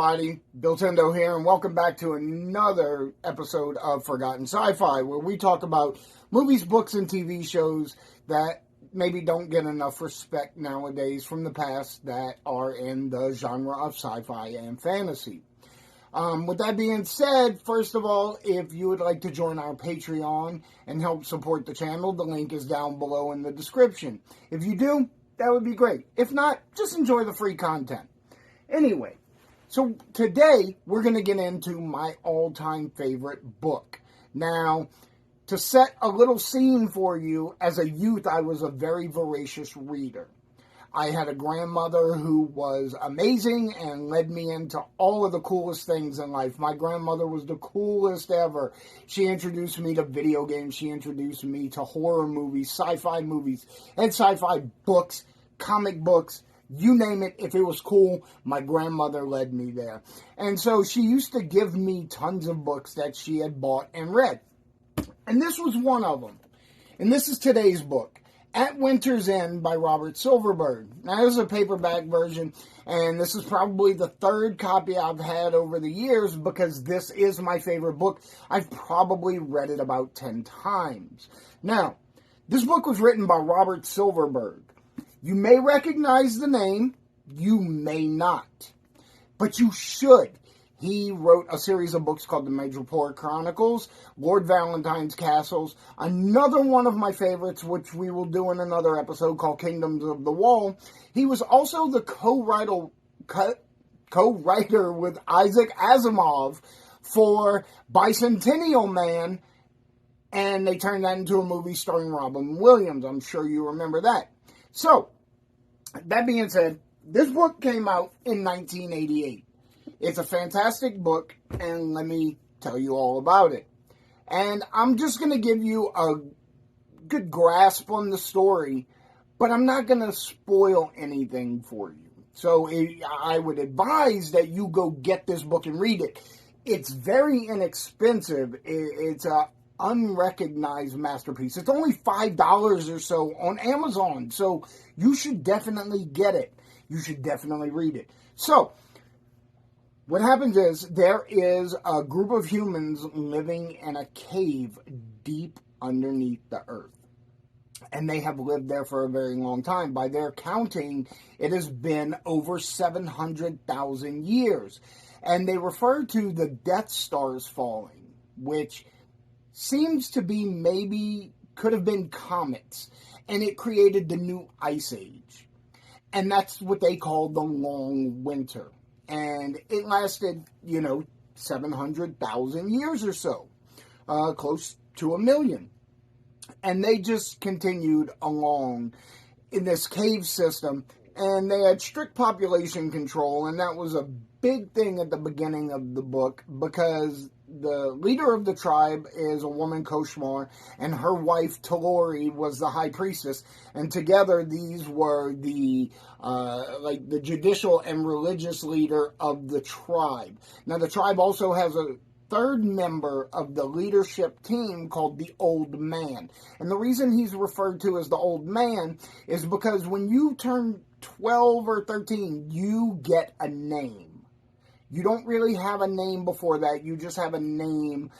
everybody. Bill Tendo here, and welcome back to another episode of Forgotten Sci-Fi, where we talk about movies, books, and TV shows that maybe don't get enough respect nowadays from the past that are in the genre of sci-fi and fantasy. With that being said, first of all, if you would like to join our Patreon and help support the channel, the link is down below in the description. If you do, that would be great. If not, just enjoy the free content. Anyway, so today we're going to get into my all-time favorite book. Now, to set a little scene for you, as a youth, I was a very voracious reader. I had a grandmother who was amazing and led me into all of the coolest things in life. My grandmother was the coolest ever. She introduced me to video games. She introduced me to horror movies, sci-fi movies, and sci-fi books, comic books. You name it, if it was cool, my grandmother led me there. And so she used to give me tons of books that she had bought and read. And this was one of them. And this is today's book, At Winter's End by Robert Silverberg. Now, this is a paperback version, and this is probably the third copy I've had over the years because this is my favorite book. I've probably read it about 10 times. Now, this book was written by Robert Silverberg. You may recognize the name, you may not, but you should. He wrote a series of books called The Madripoor Chronicles, Lord Valentine's Castles, another one of my favorites, which we will do in another episode, called Kingdoms of the Wall. He was also the co-writer with Isaac Asimov for Bicentennial Man, and they turned that into a movie starring Robin Williams. I'm sure you remember that. So, that being said, this book came out in 1988. It's a fantastic book, and let me tell you all about it. And I'm just going to give you a good grasp on the story, but I'm not going to spoil anything for you. So I would advise that you go get this book and read it. It's very inexpensive. It's a unrecognized masterpiece. It's only $5 or so on Amazon, so you should definitely get it. You should definitely read it. So, what happens is there is a group of humans living in a cave deep underneath the earth. And they have lived there for a very long time. By their counting, it has been over 700,000 years. And they refer to the Death Stars falling, which seems to be could have been comets, and it created the new ice age. And that's what they call the long winter. And it lasted, 700,000 years or so, close to 1 million. And they just continued along in this cave system, and they had strict population control, and that was a big thing at the beginning of the book, because the leader of the tribe is a woman, Koshmar, and her wife, Talori, was the high priestess, and together these were the judicial and religious leader of the tribe. Now, the tribe also has a third member of the leadership team called the Old Man. And the reason he's referred to as the Old Man is because when you turn 12 or 13, you get a name. You don't really have a name before that. You just have a name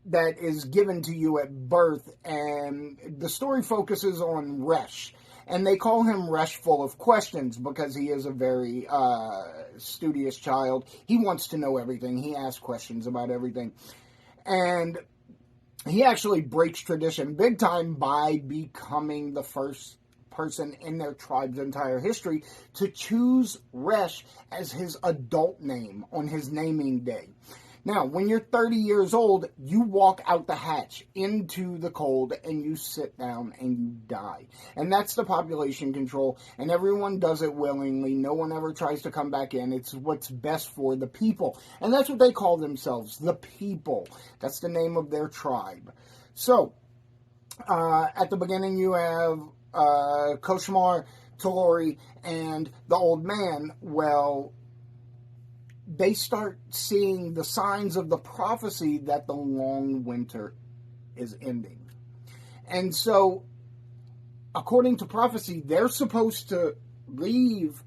that is given to you at birth. And the story focuses on Resh. And they call him Resh full of questions because he is a very studious child. He wants to know everything. He asks questions about everything. And he actually breaks tradition big time by becoming the first person in their tribe's entire history to choose Resh as his adult name on his naming day. Now, when you're 30 years old, you walk out the hatch into the cold and you sit down and you die. And that's the population control, and everyone does it willingly. No one ever tries to come back in. It's what's best for the people. And that's what they call themselves, the people. That's the name of their tribe. So, at the beginning you have Koshmar, Talori, and the Old Man. Well, they start seeing the signs of the prophecy that the long winter is ending. And so, according to prophecy, they're supposed to leave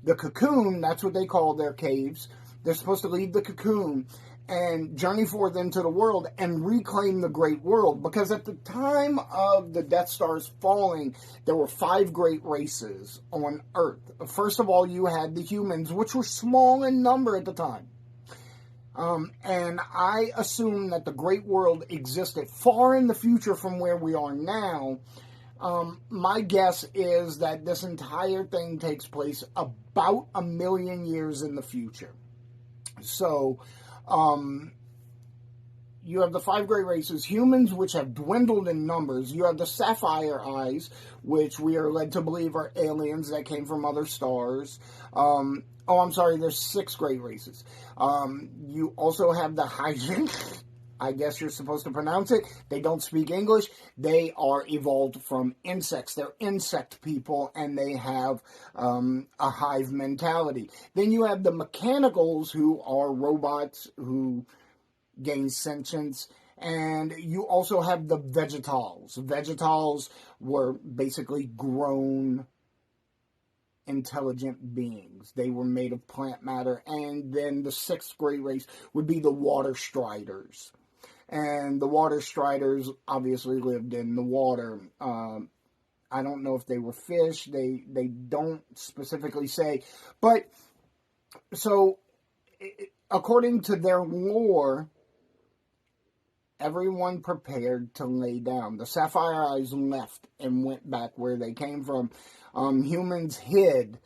the cocoon, that's what they call their caves. They're supposed to leave the cocoon and journey forth into the world and reclaim the great world. Because at the time of the Death Star's falling, there were 5 great races on Earth. First of all, you had the humans, which were small in number at the time. And I assume that the great world existed far in the future from where we are now. My guess is that this entire thing takes place about 1 million years in the future. So, you have the 5 great races, humans, which have dwindled in numbers. You have the sapphire eyes, which we are led to believe are aliens that came from other stars. There's 6 great races. You also have the Hyjin. I guess you're supposed to pronounce it. They don't speak English. They are evolved from insects. They're insect people, and they have a hive mentality. Then you have the mechanicals, who are robots who gain sentience. And you also have the vegetals. Vegetals were basically grown intelligent beings. They were made of plant matter. And then the 6th great race would be the water striders. And the water striders obviously lived in the water. I don't know if they were fish. They don't specifically say. But, so, according to their lore, everyone prepared to lay down. The sapphire eyes left and went back where they came from. Humans hid.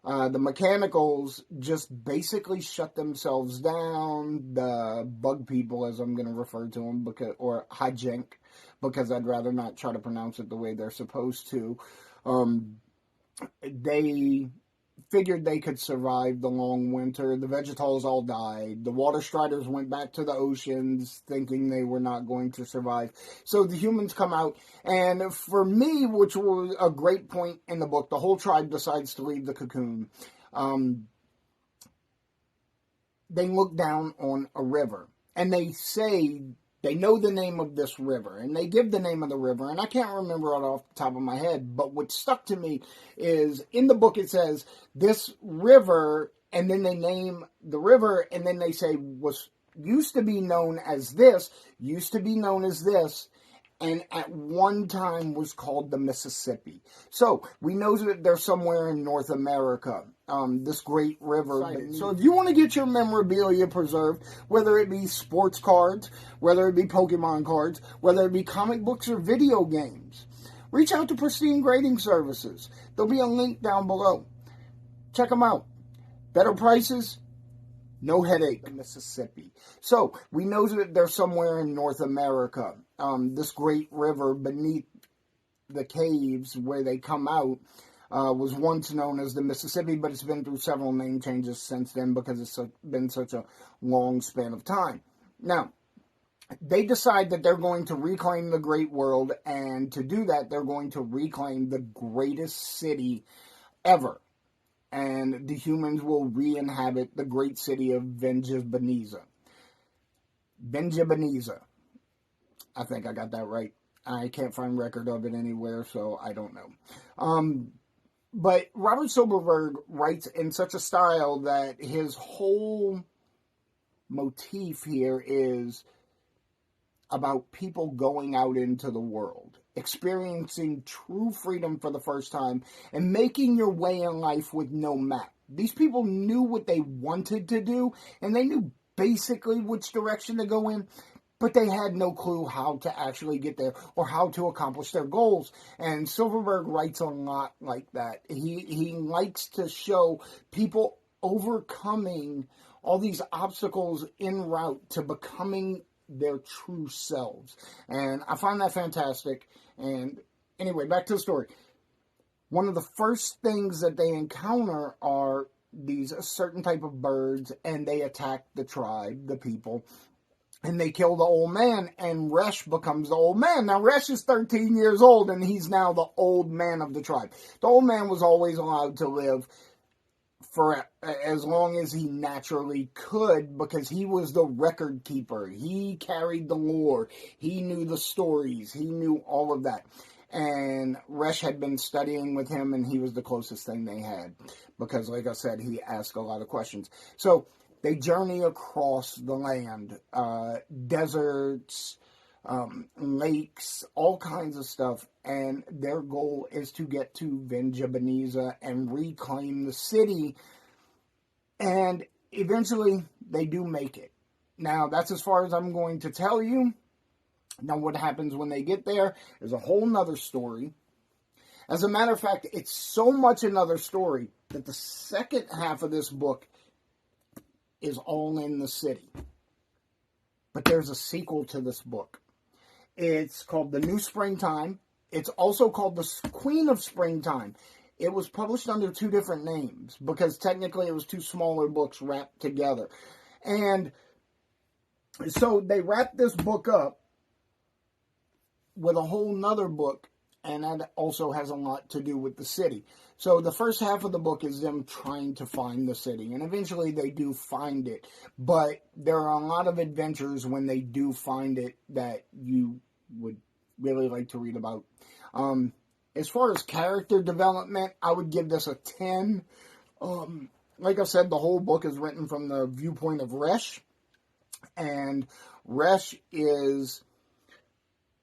The mechanicals just basically shut themselves down. The bug people, as I'm going to refer to them, or Hajink, because I'd rather not try to pronounce it the way they're supposed to. They figured they could survive the long winter. The vegetals all died. The water striders went back to the oceans thinking they were not going to survive. So the humans come out, and for me, which was a great point in the book, the whole tribe decides to leave the cocoon. They look down on a river, and they say they know the name of this river, and they give the name of the river, and I can't remember it off the top of my head, but what stuck to me is, in the book it says, this river, and then they name the river, and then they say, used to be known as this, and at one time was called the Mississippi. So, we know that they're somewhere in North America, this great river. So if you want to get your memorabilia preserved, whether it be sports cards, whether it be Pokemon cards, whether it be comic books or video games, reach out to Pristinegrading Services. There'll be a link down below. Check them out. Better prices, no headache. Mississippi. So, we know that they're somewhere in North America. This great river beneath the caves where they come out was once known as the Mississippi, but it's been through several name changes since then because it's been such a long span of time. Now, they decide that they're going to reclaim the great world, and to do that, they're going to reclaim the greatest city ever. And the humans will re-inhabit the great city of Venjabaniza. I think I got that right. I can't find record of it anywhere, so I don't know. But Robert Silverberg writes in such a style that his whole motif here is about people going out into the world, experiencing true freedom for the first time, and making your way in life with no map. These people knew what they wanted to do, and they knew basically which direction to go in, but they had no clue how to actually get there or how to accomplish their goals. And Silverberg writes a lot like that. He likes to show people overcoming all these obstacles en route to becoming their true selves. And I find that fantastic. And anyway, back to the story. One of the first things that they encounter are these certain type of birds, and they attack the tribe, the people, and they kill the old man, and Resh becomes the old man. Now, Resh is 13 years old, and he's now the old man of the tribe. The old man was always allowed to live for as long as he naturally could, because he was the record keeper. He carried the lore. He knew the stories. He knew all of that. And Resh had been studying with him, and he was the closest thing they had. Because, like I said, he asked a lot of questions. So, they journey across the land. Deserts, lakes, all kinds of stuff. And their goal is to get to Venjabaniza and reclaim the city. And eventually, they do make it. Now, that's as far as I'm going to tell you. Now, what happens when they get there is a whole nother story. As a matter of fact, it's so much another story that the second half of this book is all in the city. But there's a sequel to this book. It's called The New Springtime. It's also called The Queen of Springtime. It was published under 2 different names because technically it was 2 smaller books wrapped together. And so they wrapped this book up with a whole nother book, and that also has a lot to do with the city. So the first half of the book is them trying to find the city, and eventually they do find it. But there are a lot of adventures when they do find it that you would really like to read about. As far as character development, I would give this a 10. Like I said, the whole book is written from the viewpoint of Resh. And Resh is,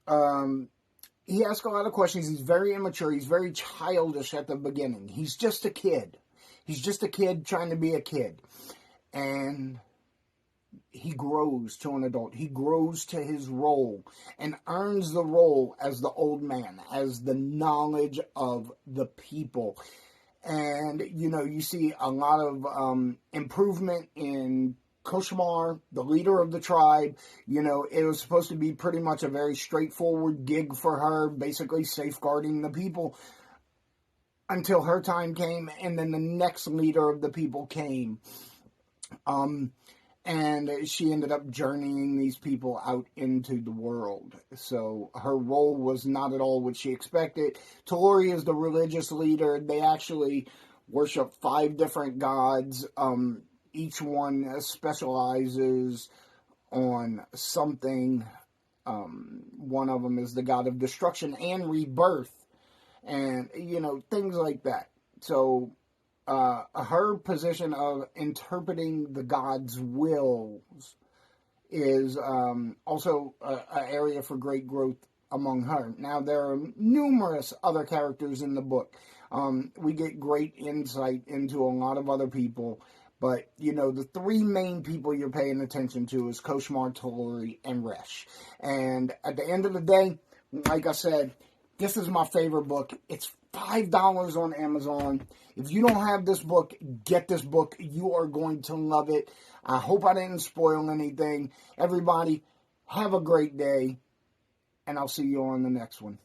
he asks a lot of questions. He's very immature. He's very childish at the beginning. He's just a kid. He's just a kid trying to be a kid. And he grows to an adult. He grows to his role and earns the role as the old man, as the knowledge of the people. And, you know, you see a lot of improvement in Koshmar, the leader of the tribe. You know, it was supposed to be pretty much a very straightforward gig for her, basically safeguarding the people until her time came, and then the next leader of the people came. And she ended up journeying these people out into the world. So her role was not at all what she expected. Talori is the religious leader. They actually worship 5 different gods. Each one specializes on something. One of them is the god of destruction and rebirth. And, you know, things like that. So her position of interpreting the gods' wills is also an area for great growth among her. Now, there are numerous other characters in the book. We get great insight into a lot of other people. But, you know, the 3 main people you're paying attention to is Koshmar, Talori, and Resh. And at the end of the day, like I said, this is my favorite book. It's $5 on Amazon. If you don't have this book, get this book. You are going to love it. I hope I didn't spoil anything. Everybody, have a great day, and I'll see you on the next one.